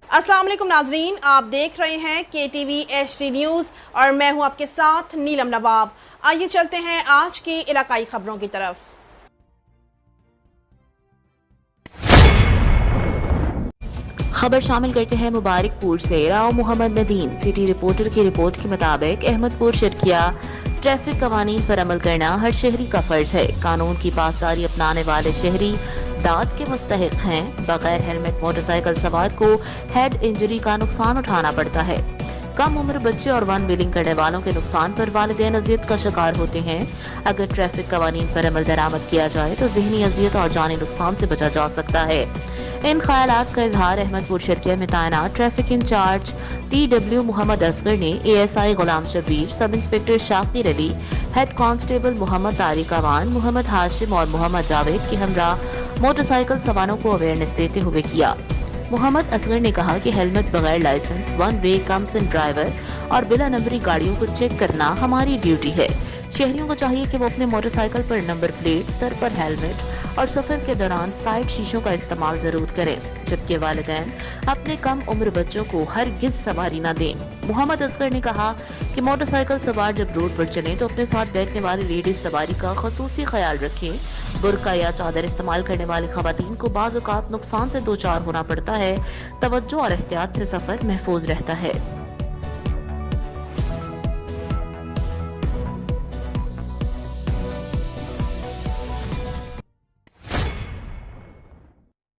अस्सलाम वालेकुम नाजरीन, आप देख रहे हैं KTV HD न्यूज़ और मैं हूं आपके साथ नीलम नवाब। आइए चलते हैं आज की इलाकाई खबरों की तरफ। खबर शामिल करते हैं मुबारकपुर से। राव मोहम्मद नदीम सिटी रिपोर्टर की रिपोर्ट के मुताबिक अहमदपुर शर्किया ट्रैफिक कवानीन पर अमल करना हर शहरी का फर्ज है। कानून की पासदारी अपनाने वाले शहरी दाद के मुस्तहिक हैं। बगैर हेलमेट मोटरसाइकिल सवार को हेड इंजरी का नुकसान उठाना पड़ता है। कम उम्र बच्चे और वन व्हीलिंग करने वालों के नुकसान पर वालिदैन अजियत का शिकार होते हैं। अगर ट्रैफिक कवानीन पर अमल दरामद किया जाए तो ज़हनी अजियत और जानी नुकसान से बचा जा सकता है। इन ख्यालात का इजहार अहमदपुर शर्किया में तैनात traffic incharge TW Mohammad Asghar ने ASI Ghulam Shabbir, sub inspector Shakir Ali, head constable Mohammad Tariq Awan, Mohammad Hashim और मोहम्मद जावेद के हमरा मोटरसाइकिल सवारों को अवेयरनेस देते हुए किया। मोहम्मद असगर ने कहा कि हेलमेट बगैर license, one way comes in driver और बिला नंबरी गाड़ियों को चेक करना हमारी ड्यूटी है। शहरियों को चाहिए कि वो अपने मोटरसाइकिल पर नंबर प्लेट, सर पर हेलमेट और सफर के दौरान साइड शीशों का इस्तेमाल जरूर करें, जबकि वालिदैन अपने कम उम्र बच्चों को हरगिज सवारी न दें। मोहम्मद असगर ने कहा कि मोटरसाइकिल सवार जब रोड पर चलें तो अपने साथ बैठने वाली लेडीज सवारी का खसूसी ख्याल रखें। बुर्का या चादर इस्तेमाल करने वाली खवातीन को बाज़ औक़ात नुकसान से दो चार होना पड़ता है। तवज्जो और एहतियात से सफर महफूज रहता है।